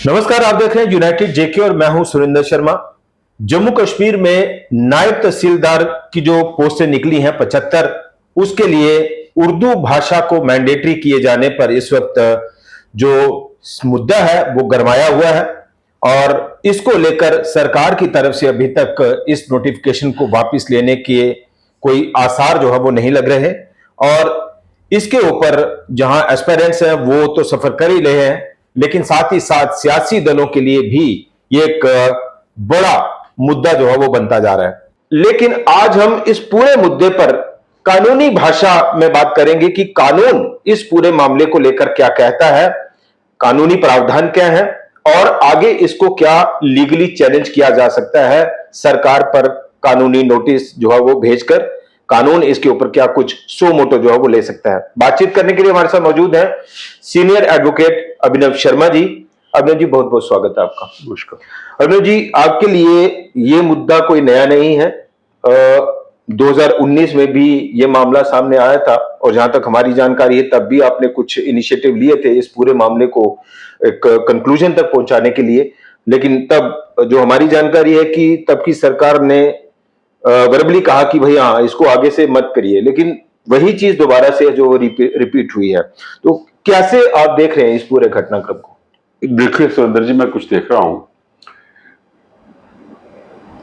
नमस्कार, आप देख रहे हैं यूनाइटेड जेके और मैं हूं सुरेंद्र शर्मा। जम्मू कश्मीर में नायब तहसीलदार की जो पोस्टें निकली हैं 75, उसके लिए उर्दू भाषा को मैंडेटरी किए जाने पर इस वक्त जो मुद्दा है वो गरमाया हुआ है और इसको लेकर सरकार की तरफ से अभी तक इस नोटिफिकेशन को वापस लेने के कोई आसार जो है वो नहीं लग रहे हैं और इसके ऊपर जहां एस्पिरेंट्स हैं वो तो सफर कर ही रहे हैं, लेकिन साथ ही साथ सियासी दलों के लिए भी ये एक बड़ा मुद्दा जो है वो बनता जा रहा है। लेकिन आज हम इस पूरे मुद्दे पर कानूनी भाषा में बात करेंगे कि कानून इस पूरे मामले को लेकर क्या कहता है, कानूनी प्रावधान क्या है और आगे इसको क्या लीगली चैलेंज किया जा सकता है सरकार पर कानूनी नोटिस जो है वो भेजकर कानून इसके ऊपर क्या कुछ सो मोटो जो है वो ले सकता है। बातचीत करने के लिए हमारे साथ मौजूद हैं सीनियर एडवोकेट अभिनव शर्मा जी। अभिनव जी, बहुत बहुत स्वागत है आपका। नमस्कार। अभिनव जी, आपके लिए ये मुद्दा कोई नया नहीं है। 2019 में भी ये मामला सामने आया था और जहां तक हमारी जानकारी है तब भी आपने कुछ इनिशिएटिव लिए थे इस पूरे मामले को एक कंक्लूजन तक पहुंचाने के लिए, लेकिन तब जो हमारी जानकारी है कि तब की सरकार ने वर्बली कहा कि भाई हाँ, इसको आगे से मत करिए, लेकिन वही चीज दोबारा से जो रिपीट हुई है। तो कैसे आप देख रहे हैं इस पूरे घटनाक्रम को? देखिए सुरेंद्र जी, मैं कुछ देख रहा हूं,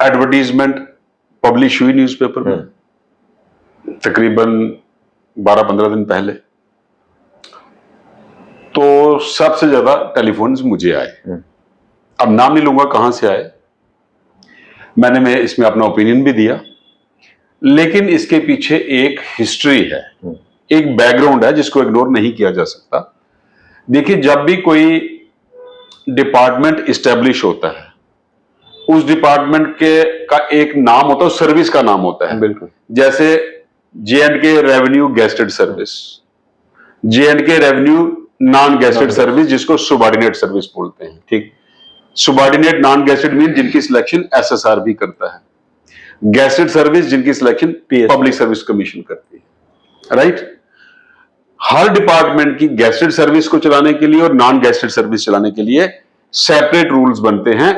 एडवर्टीजमेंट पब्लिश हुई न्यूज़पेपर में तकरीबन 12-15 दिन पहले, तो सबसे ज्यादा टेलीफोन्स मुझे आए। अब नाम नहीं लूंगा कहां से आए, मैं इसमें अपना ओपिनियन भी दिया, लेकिन इसके पीछे एक हिस्ट्री है, एक बैकग्राउंड है जिसको इग्नोर नहीं किया जा सकता। देखिए, जब भी कोई डिपार्टमेंट इस्टेब्लिश होता है, उस डिपार्टमेंट के का एक नाम होता है, सर्विस का नाम होता है। बिल्कुल। जैसे J&K revenue gazetted service, J&K revenue non gazetted service, जिसको सुबॉर्डिनेट सर्विस बोलते हैं। ठीक, सुबॉर्डिनेट नॉन गेस्टेड मीन जिनकी सिलेक्शन SSR भी करता है, गेस्टेड सर्विस जिनकी सिलेक्शन पब्लिक सर्विस कमीशन करती है। राइट। हर डिपार्टमेंट की गेस्टेड सर्विस को चलाने के लिए और नॉन गेस्टेड सर्विस चलाने के लिए सेपरेट रूल्स बनते हैं।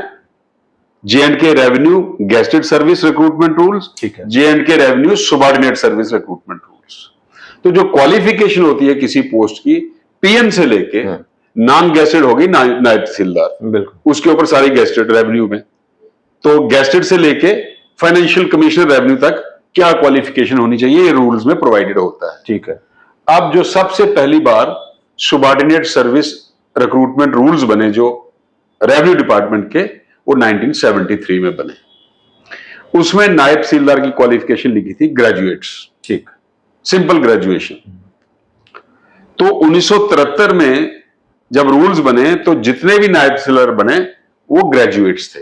J&K revenue gazetted service recruitment rules, J&K revenue subordinate service recruitment rules. तो जो क्वालिफिकेशन होती है किसी पोस्ट की, PM से लेके नॉन गेस्टेड होगी नायब तहसीलदार, बिल्कुल उसके ऊपर सारी गेस्टेड रेवेन्यू में, तो गेस्टेड से लेके फाइनेंशियल कमिश्नर रेवेन्यू तक क्या क्वालिफिकेशन होनी चाहिए, ये रूल्स में प्रोवाइडेड होता है। ठीक है। अब जो सबसे पहली बार सुबॉर्डिनेट सर्विस रिक्रूटमेंट रूल्स बने जो रेवेन्यू डिपार्टमेंट के, वो 1973 में बने। उसमें नायब तहसीलदार की क्वालिफिकेशन लिखी थी ग्रेजुएट्स। ठीक, सिंपल ग्रेजुएशन। तो 1973 में जब रूल्स बने तो जितने भी नायब तहसीलदार बने वो ग्रेजुएट्स थे।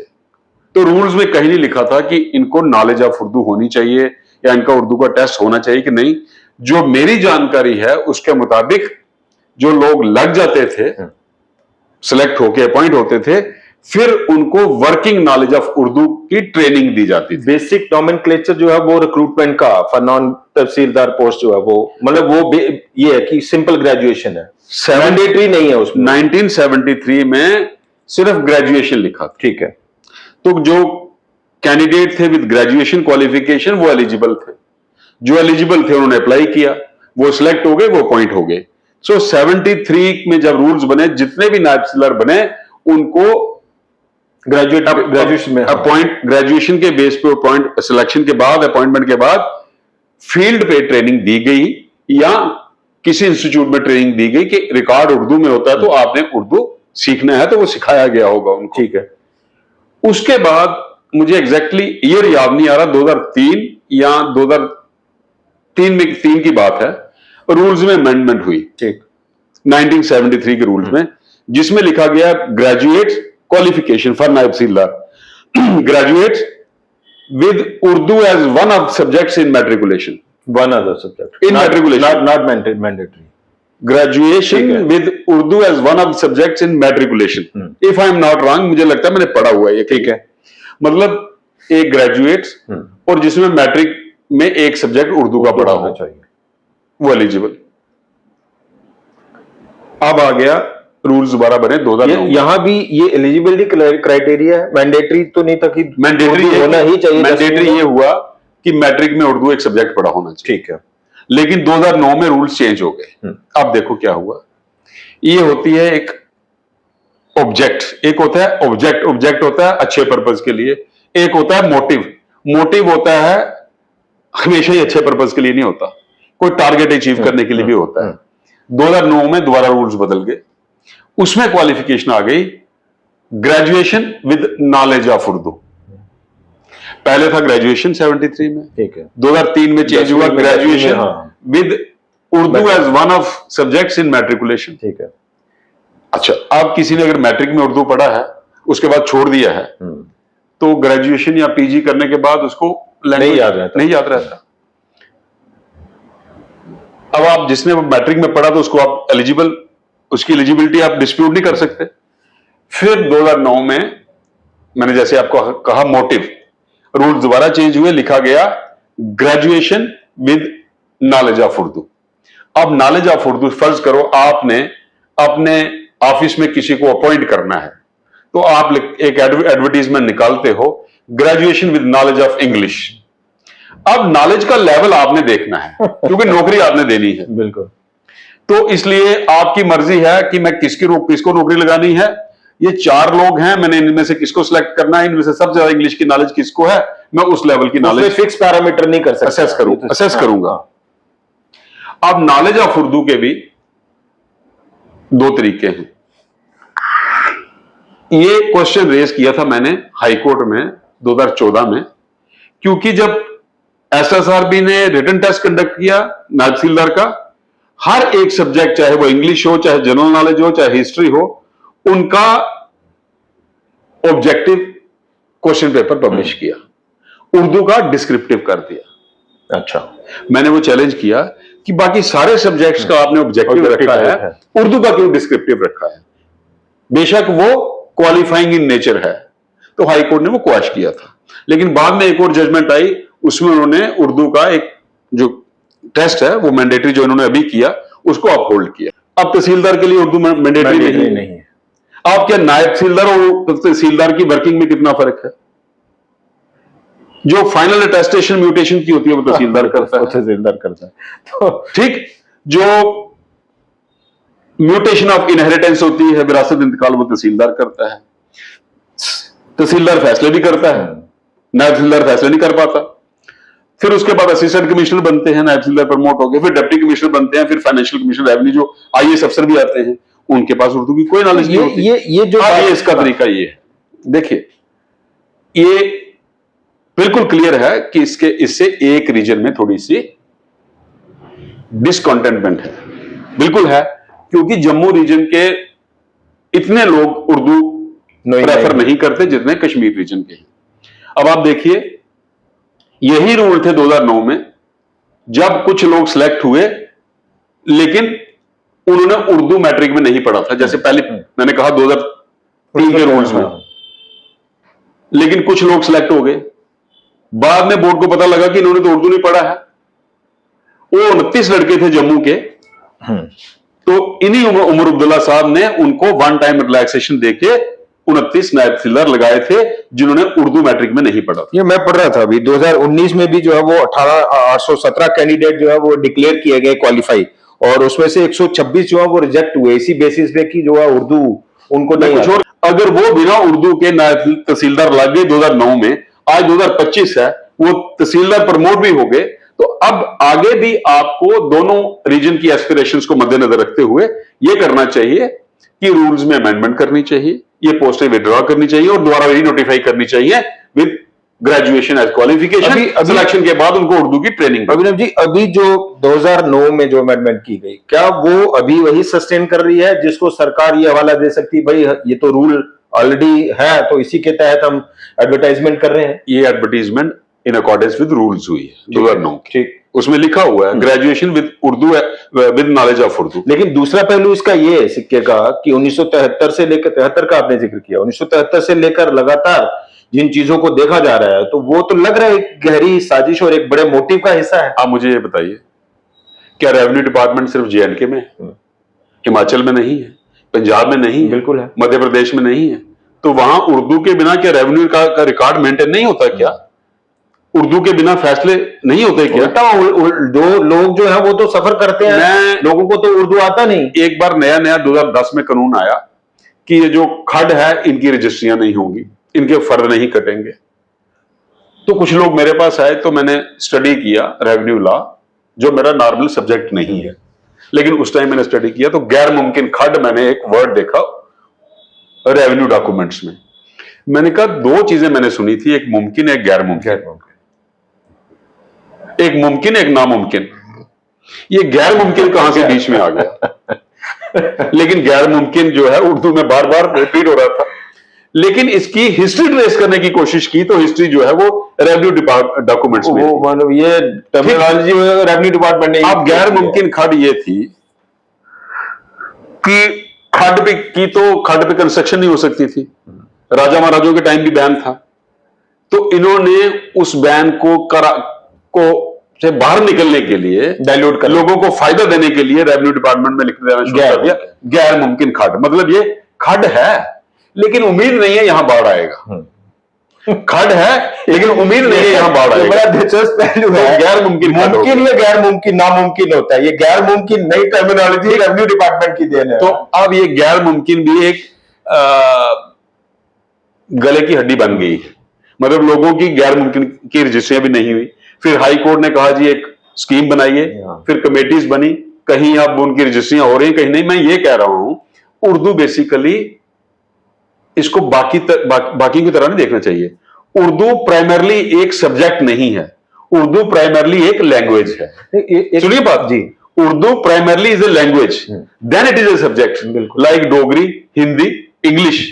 तो रूल्स में कहीं नहीं लिखा था कि इनको नॉलेज ऑफ उर्दू होनी चाहिए या इनका उर्दू का टेस्ट होना चाहिए कि नहीं। जो मेरी जानकारी है उसके मुताबिक जो लोग लग जाते थे, सिलेक्ट होके अपॉइंट होते थे, फिर उनको वर्किंग नॉलेज ऑफ उर्दू की ट्रेनिंग दी जाती थी। बेसिक नॉमेनक्लेचर जो है वो रिक्रूटमेंट का फॉर नॉन तहसीलदार पोस्ट जो है वो मतलब वो ये है कि सिंपल ग्रेजुएशन है, मैंडेटरी नहीं है उसमें। 1973 में सिर्फ ग्रेजुएशन लिखा था। ठीक है। तो जो कैंडिडेट थे विद ग्रेजुएशन क्वालिफिकेशन वो एलिजिबल थे, जो एलिजिबल थे उन्होंने अप्लाई किया, वो सिलेक्ट हो गए, वो अपॉइंट हो गए। सो 73 में जब रूल्स बने, जितने भी नायब तहसीलदार बने उनको ग्रेजुएशन में ग्रेजुएशन के बेस पे अपॉइंट, सिलेक्शन के बाद, अपॉइंटमेंट के बाद फील्ड पे ट्रेनिंग दी गई या किसी इंस्टीट्यूट में ट्रेनिंग दी गई कि रिकॉर्ड उर्दू में होता है तो आपने उर्दू सीखना है, तो वो सिखाया गया होगा उनको। ठीक है। उसके बाद मुझे एग्जैक्टली ईयर याद नहीं आ रहा, 2003 या 2003 में, 3 की बात है, रूल्स में अमेंडमेंट हुई। ठीक, 1973 के रूल्स में, जिसमें लिखा गया ग्रेजुएट क्वालिफिकेशन फॉर नायब तहसीलदार, graduate with Urdu as one of subjects in matriculation, one other subject in matriculation, not mandatory, graduation with Urdu as one of subjects in matriculation. If I am not wrong, मुझे लगता है मैंने पढ़ा हुआ है ये। ठीक है। मतलब एक ग्रेजुएट और जिसमें मैट्रिक में एक सब्जेक्ट उर्दू का पढ़ा होना चाहिए, वो एलिजिबल। अब आ गया रूल्स दोबारा बने 2009 में। यहाँ भी ये एलिजिबिलिटी क्राइटेरिया है, मैंडेटरी तो नहीं था कि मैंडेटरी उर्दू होना ही चाहिए। मैंडेटरी ये हुआ कि मैट्रिक में उर्दू एक सब्जेक्ट पढ़ा होना चाहिए। ठीक है। लेकिन 2009 में रूल्स चेंज हो गए। अब देखो क्या हुआ, ये होती है एक ऑब्जेक्ट, एक होता है ऑब्जेक्ट, ऑब्जेक्ट होता है अच्छे पर्पज के लिए, एक होता है मोटिव, मोटिव होता है हमेशा ही अच्छे पर्पज के लिए नहीं होता, कोई टारगेट अचीव करने के लिए भी होता है। 2009 में दोबारा रूल्स बदल गए, उसमें क्वालिफिकेशन आ गई graduation with knowledge of Urdu. पहले था ग्रेजुएशन 73 में, ठीक है। 2003 में चेंज हुआ graduation with Urdu as one of subjects in matriculation. ठीक है। अच्छा, अब किसी ने अगर मैट्रिक में उर्दू पढ़ा है उसके बाद छोड़ दिया है तो ग्रेजुएशन या पीजी करने के बाद उसको नहीं याद रहता। अब आप जिसने मैट्रिक में पढ़ा तो उसको आप एलिजिबल, उसकी एलिजिबिलिटी आप डिस्प्यूट नहीं कर सकते। फिर 2009 में मैंने जैसे आपको कहा मोटिव, रूल्स दोबारा चेंज हुए, लिखा गया graduation with knowledge of Urdu. अब नॉलेज ऑफ उर्दू, फर्ज करो आपने अपने ऑफिस में किसी को अपॉइंट करना है तो आप एक एडवर्टीजमेंट निकालते हो graduation with knowledge of English. अब नॉलेज का लेवल आपने देखना है क्योंकि नौकरी आपने देनी है। बिल्कुल। तो इसलिए आपकी मर्जी है कि मैं किसको नौकरी लगानी है। ये 4 लोग हैं, मैंने इनमें से किसको सिलेक्ट करना है, इनमें से सबसे ज्यादा इंग्लिश की नॉलेज किसको है, मैं उस लेवल की नॉलेज फिक्स पैरामीटर नहीं कर सकता, असेस करूंगा। अब नॉलेज ऑफ उर्दू के भी 2 तरीके हैं। ये क्वेश्चन रेज किया था मैंने हाई कोर्ट में 2014 में, क्योंकि जब एसएसआरबी ने रिटन टेस्ट कंडक्ट किया नायब तहसीलदार का, हर एक सब्जेक्ट चाहे वो इंग्लिश हो, चाहे जनरल नॉलेज हो, चाहे हिस्ट्री हो, उनका ऑब्जेक्टिव क्वेश्चन पेपर पब्लिश किया, उर्दू का डिस्क्रिप्टिव कर दिया। अच्छा, मैंने वो चैलेंज किया कि बाकी सारे सब्जेक्ट्स का आपने ऑब्जेक्टिव रखा है, उर्दू का क्यों डिस्क्रिप्टिव रखा है? बेशक वो क्वालिफाइंग इन नेचर है। तो हाई कोर्ट ने वो क्वैश किया था, लेकिन बाद में एक और जजमेंट आई, उसमें उन्होंने उर्दू का एक जो टेस्ट है वो मैंडेटरी जो इन्होंने अभी किया उसको अपहोल्ड किया। अब तहसीलदार के लिए उर्दू मैंडेटरी नहीं है। आप क्या नायब तहसीलदार और तहसीलदार की वर्किंग में कितना फर्क है? जो फाइनल अटेस्टेशन म्यूटेशन की होती है वो तहसीलदार करता है। तो ठीक, जो म्यूटेशन ऑफ इनहेरिटेंस होती है, विरासत इंतकाल, वो तहसीलदार करता है। तहसीलदार फैसले भी करता है, नायब तहसीलदार फैसले नहीं कर पाता। फिर उसके बाद असिस्टेंट कमिश्नर बनते हैं, नायब तहसीलदार प्रमोट हो गए, फिर डिप्टी कमिश्नर बनते हैं, फिर फाइनेंशियल कमिश्नर रेवेन्यू जो आईएएस अफसर भी आते हैं, उनके पास उर्दू की कोई नॉलेज नहीं होती। ये जो इसका तरीका ये है, देखिए ये बिल्कुल क्लियर है कि इससे एक रीजन में थोड़ी सी डिसकंटेंटमेंट है, बिल्कुल है, क्योंकि जम्मू रीजन के इतने लोग उर्दू प्रेफर नहीं करते जितने कश्मीर रीजन के हैं। अब आप देखिए, यही रूल थे 2009 में, जब कुछ लोग सिलेक्ट हुए लेकिन उन्होंने उर्दू मैट्रिक में नहीं पढ़ा था, जैसे पहले मैंने कहा 2003 के रूल्स में, लेकिन कुछ लोग सिलेक्ट हो गए। बाद में बोर्ड को पता लगा कि इन्होंने तो उर्दू नहीं पढ़ा है। वो 29 लड़के थे जम्मू के, तो इन्हीं उमर अब्दुल्ला साहब ने उनको वन टाइम रिलैक्सेशन देके 29 नायब तहसीलदार लगाए थे जिन्होंने उर्दू मैट्रिक में नहीं पढ़ा था। ये मैं पढ़ रहा था अभी 2019 में भी जो है वो 817 कैंडिडेट जो है वो डिक्लेयर किए गए क्वालिफाई, और उसमें से 126 जो है वो रिजेक्ट हुए इसी बेसिस पे कि जो है उर्दू उनको नहीं कुछ और। अगर वो बिना उर्दू के नायब तहसीलदार लग गए 2009 में, आज 2025 है, वो तहसीलदार प्रमोट भी हो गए, तो अब आगे भी आपको दोनों रीजन की एस्पिरेशंस को मद्देनजर रखते हुए ये करना चाहिए कि रूल्स में अमेंडमेंट करनी चाहिए, ये पोस्टें विड्रॉ करनी चाहिए और दोबारा री नोटिफाई करनी चाहिए with graduation as qualification. Selection के बाद उनको उर्दू की ट्रेनिंग। अभिनव जी, अभी जो 2009 में जो अमेंडमेंट की गई, क्या वो अभी वही सस्टेन कर रही है जिसको सरकार ये हवाला दे सकती है, भाई ये तो रूल ऑलरेडी है तो इसी के तहत हम एडवर्टाइजमेंट कर रहे हैं? ये advertisement in accordance with rules हुई है 2009 की, उसमें लिखा हुआ है graduation with Urdu with knowledge of Urdu. लेकिन दूसरा पहलू इसका ये है सिक्के का कि 1973 से लेकर 73 का आपने जिक्र किया, 1973 से लेकर लगातार जिन चीजों को देखा जा रहा है, तो वो तो लग रहा है एक गहरी साजिश और एक बड़े मोटिव का हिस्सा है। आप मुझे ये बताइए, क्या रेवेन्यू डिपार्टमेंट सिर्फ जेएंडके में है, हिमाचल में नहीं है? पंजाब में नहीं है, बिल्कुल है, मध्य प्रदेश में नहीं है, तो वहां उर्दू के बिना क्या रेवेन्यू का रिकॉर्ड मेंटेन नहीं होता क्या? उर्दू के बिना फैसले नहीं होते क्या? दो लोग जो है वो तो सफर करते हैं, लोगों को तो उर्दू आता नहीं। एक बार नया 2010 में कानून आया कि ये जो खड है इनकी रजिस्ट्रियां नहीं होंगी, इनके फर्द नहीं कटेंगे। तो कुछ लोग मेरे पास आए, तो मैंने स्टडी किया रेवेन्यू लॉ, जो मेरा नॉर्मल सब्जेक्ट नहीं है, लेकिन उस टाइम मैंने स्टडी किया तो गैर मुमकिन खड मैंने एक वर्ड देखा रेवेन्यू डॉक्यूमेंट्स में। मैंने कहा दो चीजें मैंने सुनी थी, एक मुमकिन एक गैर मुमकिन, एक मुमकिन एक नामुमकिन। ये गैर मुमकिन कहां से बीच में आ गया? लेकिन गैर मुमकिन जो है उर्दू में बार बार रिपीट हो रहा था, लेकिन इसकी हिस्ट्री ट्रेस करने की कोशिश की तो हिस्ट्री जो है वो रेवेन्यू डॉक्यूमेंट्स में, वो मतलब ये टर्मिनोलॉजी रेवेन्यू डिपार्टमेंट ने। अब गैर मुमकिन खड ये थी कि खड पे कंस्ट्रक्शन नहीं हो सकती थी, राजा महाराजों के टाइम भी बैन था, तो इन्होंने उस बैन को से बाहर निकलने के लिए, डाइल्यूट कर, लोगों को फायदा देने के लिए रेवेन्यू डिपार्टमेंट में लिख देना शुरू कर दिया गैर मुमकिन खड। मतलब ये खड है लेकिन उम्मीद नहीं है यहां बाढ़ आएगा, खड है लेकिन उम्मीद नहीं है यहां बाढ़ आएगा। बड़ा दिलचस्प पहलू है, गैर मुमकिन, मुमकिन या गैर मुमकिन नामुमकिन होता है। ये गैर मुमकिन नई टर्मिनोलॉजी रेवेन्यू डिपार्टमेंट की देन है। तो अब ये गैर मुमकिन भी एक गले की हड्डी बन गई है, मतलब लोगों की गैर मुमकिन की रजिस्ट्रियां भी नहीं हुई। फिर हाई कोर्ट ने कहा जी एक स्कीम बनाइए, फिर कमेटीज बनी, कहीं अब उनकी रजिस्ट्रियां हो रही हैं कहीं नहीं। मैं ये कह रहा हूं उर्दू बेसिकली इसको बाकी की तरह नहीं देखना चाहिए। उर्दू प्राइमरली एक सब्जेक्ट नहीं है, उर्दू प्राइमरली एक लैंग्वेज है। सुनिए बात जी, Urdu primarily is a language, then it is a subject, like Dogri, Hindi, English,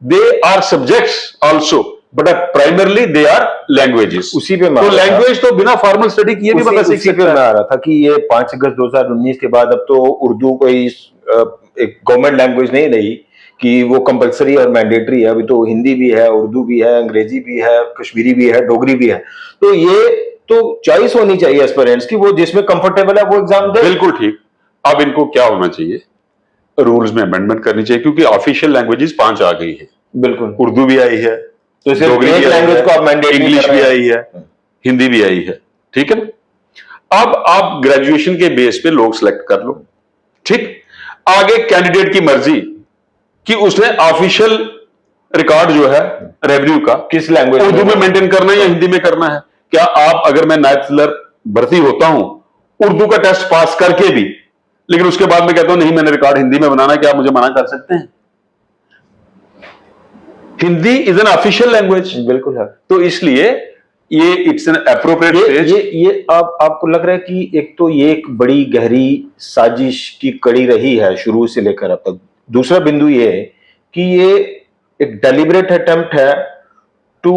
they are subjects also, but primarily they are languages. उसी पे तो लैंग्वेज तो बिना फॉर्मल स्टडी किए भी बता सीख सकते हैं। मैं आ रहा था कि ये 5 अगस्त 2019 के बाद अब तो उर्दू कोई एक गवर्नमेंट लैंग्वेज नहीं रही कि वो कंपलसरी और मैंडेटरी है। अभी तो हिंदी भी है, उर्दू भी है, अंग्रेजी भी है, कश्मीरी भी है, डोगरी भी है। तो ये तो चॉइस होनी चाहिए एस्पिरेंट्स की, वो जिसमें कंफर्टेबल है वो एग्जाम दे। बिल्कुल ठीक। अब इनको क्या होना चाहिए, रूल्स में अमेंडमेंट करनी चाहिए, क्योंकि ऑफिशियल लैंग्वेजेस 5 आ गई है। बिल्कुल, उर्दू भी आई है, तो सिर्फ एक लैंग्वेज को आप मैंडेट, इंग्लिश भी आई है, हिंदी भी आई है, ठीक है ना। अब आप ग्रेजुएशन के बेस पे लोग सिलेक्ट कर लो, ठीक। आगे कैंडिडेट की मर्जी कि उसने ऑफिशियल रिकॉर्ड जो है रेवेन्यू का किस लैंग्वेज, उर्दू में मेंटेन करना है या हिंदी में करना है। क्या आप, अगर मैं नायब तहसीलदार भर्ती होता हूं उर्दू का टेस्ट पास करके भी, लेकिन उसके बाद मैं कहता हूं नहीं मैंने रिकॉर्ड हिंदी में बनाना है, क्या आप मुझे मना कर सकते हैं? Hindi is an official language. बिल्कुल है। तो इसलिए ये इट्स एन एप्रोप्रिएट स्टेज। ये आपको लग रहा है कि एक तो ये एक बड़ी गहरी साजिश की कड़ी रही है शुरू से लेकर अब तक। दूसरा बिंदु ये है कि ये एक डेलिब्रेट अटेम्प्ट है to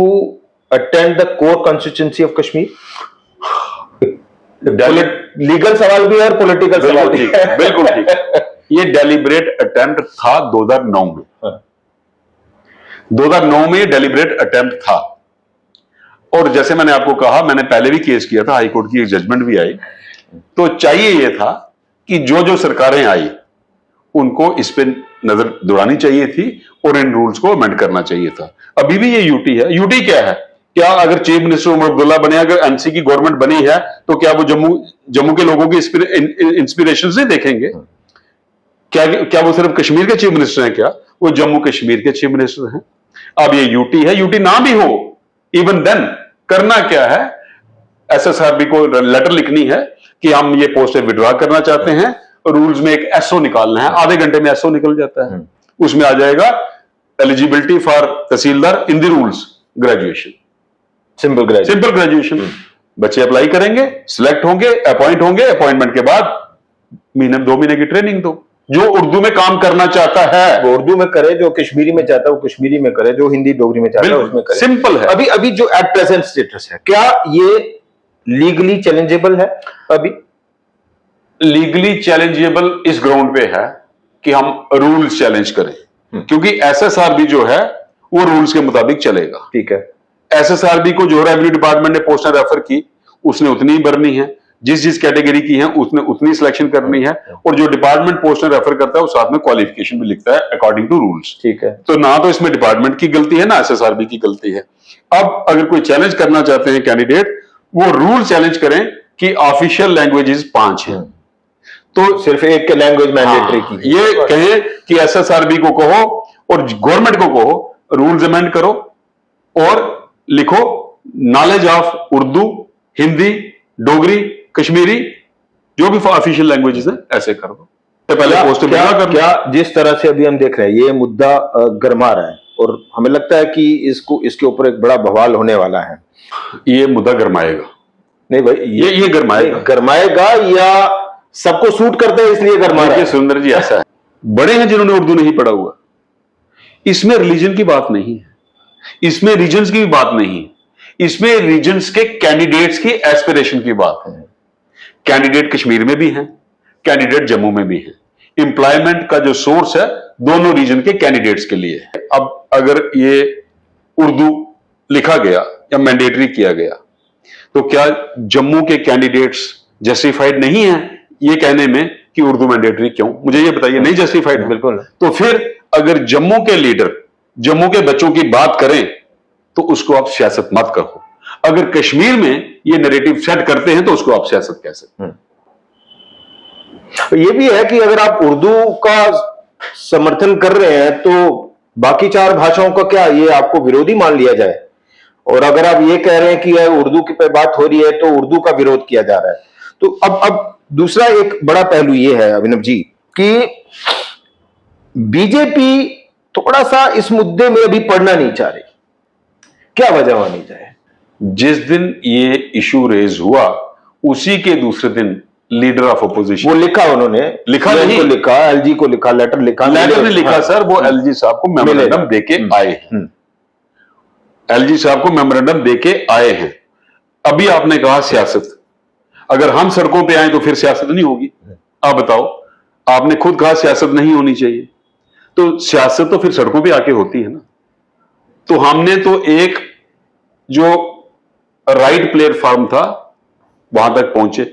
attend the core constituency of Kashmir. Legal सवाल भी है और पॉलिटिकल सवाल भी है। बिल्कुल ठीक। ये डेलिब्रेट अटेम्प्ट था 2009 में। 2009 में डेलिब्रेट अटेम्प्ट था, और जैसे मैंने आपको कहा, मैंने पहले भी केस किया था, हाई कोर्ट की एक जजमेंट भी आई। तो चाहिए ये था कि जो सरकारें आई उनको इस पे नजर दौड़ानी चाहिए थी और इन रूल्स को अमेंड करना चाहिए था। अभी भी ये यूटी है। यूटी क्या है? क्या अगर चीफ मिनिस्टर उमर अब्दुल्ला बने, अगर एनसी की गवर्नमेंट बनी है, तो क्या वो जम्मू के लोगों की इंस्पिरेशन नहीं देखेंगे? क्या वो सिर्फ कश्मीर के चीफ मिनिस्टर हैं? क्या वो जम्मू कश्मीर के चीफ मिनिस्टर हैं? अब ये यूटी है, यूटी ना भी हो, इवन देन करना क्या है, एसएसआरबी को लेटर लिखनी है कि हम ये पोस्ट विड्रॉ करना चाहते हैं, रूल्स में एक एसओ निकालना है, आधे घंटे में एसओ निकल जाता है। उसमें आ जाएगा eligibility for tehsildar in the rules, graduation, simple graduation. बच्चे अप्लाई करेंगे, सिलेक्ट होंगे, अपॉइंट होंगे, अपॉइंटमेंट के बाद 2 महीने की ट्रेनिंग दो। जो उर्दू में काम करना चाहता है वो उर्दू में करे, जो कश्मीरी में चाहता है वो कश्मीरी में करे, जो हिंदी डोगरी में चाहता है उसमें करे। सिंपल है। अभी जो एट प्रेजेंट स्टेटस है, क्या ये लीगली चैलेंजेबल है? अभी लीगली चैलेंजेबल इस ग्राउंड पे है कि हम रूल्स चैलेंज करें, क्योंकि एसएसआरबी जो है वो रूल्स के मुताबिक चलेगा। ठीक है। एसएसआरबी को जो रेवेन्यू डिपार्टमेंट ने पोस्टें रेफर की उसने उतनी ही भरनी है, जिस जिस कैटेगरी की है उसने उतनी सिलेक्शन करनी है, और जो डिपार्टमेंट पोस्ट रेफर करता है वो साथ में क्वालिफिकेशन भी लिखता है अकॉर्डिंग टू रूल्स। ठीक है। तो ना तो इसमें डिपार्टमेंट की गलती है ना एसएसआरबी की गलती है। अब अगर कोई चैलेंज करना चाहते हैं कैंडिडेट, वो रूल चैलेंज करें कि ऑफिशियल लैंग्वेजेस 5 हैं, तो सिर्फ एक लैंग्वेज मैंडेटरी की, ये कहें कि एसएसआरबी को कहो और गवर्नमेंट को कहो रूल्स अमेंड करो और लिखो नॉलेज ऑफ उर्दू, हिंदी, डोगरी, कश्मीरी, जो भी ऑफिशियल लैंग्वेजेस हैं ऐसे कर दो। तो पहले पोस्ट क्या जिस तरह से अभी हम देख रहे हैं ये मुद्दा गर्मा रहा है और हमें लगता है कि इसके ऊपर एक बड़ा बवाल होने वाला है। ये मुद्दा गरमाएगा। नहीं भाई, ये गरमाएगा या सबको सूट करता है इसलिए गरमा रहा है? सुंदर जी, ऐसा है, बड़े हैं जिन्होंने उर्दू नहीं पढ़ा हुआ, इसमें रिलीजन की बात नहीं है, इसमें रीजन्स की भी बात नहीं है, इसमें रीजन्स के कैंडिडेट्स की एस्पिरेशन की बात है। कैंडिडेट कश्मीर में भी हैं, कैंडिडेट जम्मू में भी हैं। एम्प्लॉयमेंट का जो सोर्स है दोनों रीजन के कैंडिडेट्स के लिए है। अब अगर ये उर्दू लिखा गया या मैंडेटरी किया गया तो क्या जम्मू के कैंडिडेट्स जस्टिफाइड नहीं है ये कहने में कि उर्दू मैंडेटरी क्यों? मुझे ये बताइए, नहीं जस्टिफाइड? बिल्कुल। तो फिर अगर जम्मू के लीडर जम्मू के बच्चों की बात करें तो उसको आप सियासत मत कहो। अगर कश्मीर में ये नैरेटिव सेट करते हैं तो उसको आप सियासत कह सकते हैं। ये भी है कि अगर आप उर्दू का समर्थन कर रहे हैं तो बाकी 4 भाषाओं का क्या ये आपको विरोधी मान लिया जाए? और अगर आप ये कह रहे हैं कि उर्दू की पे बात हो रही है तो उर्दू का विरोध किया जा रहा है। तो अब दूसरा एक बड़ा पहलू ये है अभिनव जी कि बीजेपी थोड़ा सा इस मुद्दे में अभी पढ़ना नहीं चाह रही। क्या वजह होनी चाहिए? जिस दिन ये इशू रेज हुआ उसी के दूसरे दिन लीडर ऑफ अपोजिशन, वो लिखा, उन्होंने लिखा नहीं को लिखा, एलजी को लिखा, लेटर लिखा, लेटर नहीं लिखा सर, वो एलजी साहब को मेमोरेंडम देके आए हैं। एलजी साहब को मेमोरेंडम देके आए हैं। अभी आपने कहा सियासत, अगर हम सड़कों पे आए तो फिर सियासत नहीं होगी? आप बताओ, आपने खुद कहा सियासत नहीं होनी चाहिए, तो सियासत तो फिर सड़कों पे आके होती है ना। तो हमने तो एक जो राइट प्लेटफॉर्म था वहां तक पहुंचे,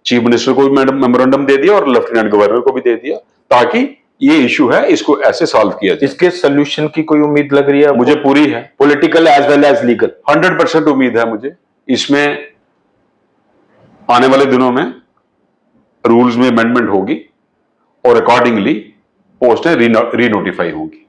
चीफ मिनिस्टर को भी मेमोरेंडम दे दिया और लेफ्टिनेंट गवर्नर को भी दे दिया ताकि ये इशू है इसको ऐसे सॉल्व किया जाए। इसके सोल्यूशन की कोई उम्मीद लग रही है? मुझे पूरी है, political as well as legal 100% उम्मीद है मुझे। इसमें आने वाले दिनों में रूल्स में अमेंडमेंट होगी और अकॉर्डिंगली पोस्टें रीनोटिफाई होंगी।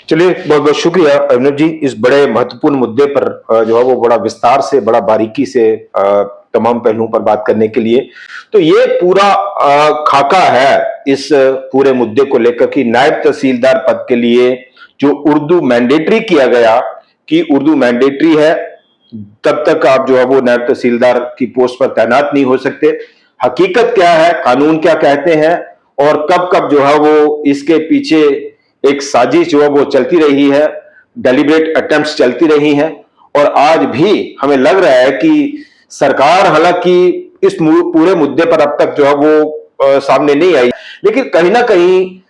चलिए, बहुत बहुत शुक्रिया अभिनव जी, इस बड़े महत्वपूर्ण मुद्दे पर जो है वो बड़ा विस्तार से, बड़ा बारीकी से तमाम पहलुओं पर बात करने के लिए। तो ये पूरा खाका है इस पूरे मुद्दे को लेकर कि नायब तहसीलदार पद के लिए जो उर्दू मैंडेटरी किया गया कि उर्दू मैंडेटरी है, तब तक आप जो है वो नायब तहसीलदार की पोस्ट पर तैनात नहीं हो सकते। हकीकत क्या है, कानून क्या कहते हैं और कब कब जो है वो इसके पीछे एक साजिश जो है वो चलती रही है, डेलिब्रेट अटेम्प्ट्स चलती रही हैं, और आज भी हमें लग रहा है कि सरकार हालांकि इस पूरे मुद्दे पर अब तक जो है वो सामने नहीं आई, लेकिन कहीं ना कहीं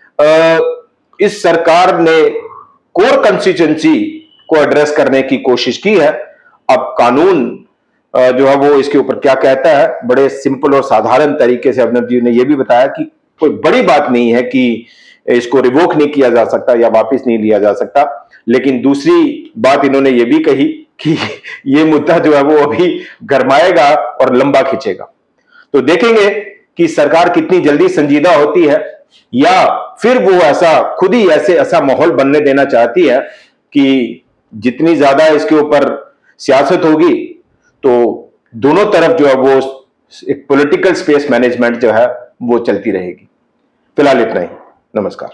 इस सरकार ने कोर कंस्टिट्यूएंसी को एड्रेस करने की कोशिश की है। अब कानून जो है वो इसके ऊपर क्या कहता है, बड़े सिंपल और साधारण तरीके से अभिनव जी ने यह भी बताया कि कोई बड़ी बात नहीं है कि इसको रिवोक नहीं किया जा सकता या वापस नहीं लिया जा सकता। लेकिन दूसरी बात इन्होंने ये भी कही कि ये मुद्दा जो है वो अभी गरमाएगा और लंबा खींचेगा। तो देखेंगे कि सरकार कितनी जल्दी संजीदा होती है या फिर वो ऐसा खुद ही ऐसा माहौल बनने देना चाहती है कि जितनी ज्यादा इसके ऊपर सियासत होगी तो दोनों तरफ जो है वो एक पॉलिटिकल स्पेस मैनेजमेंट जो है वो चलती रहेगी। फिलहाल इतना ही, नमस्कार।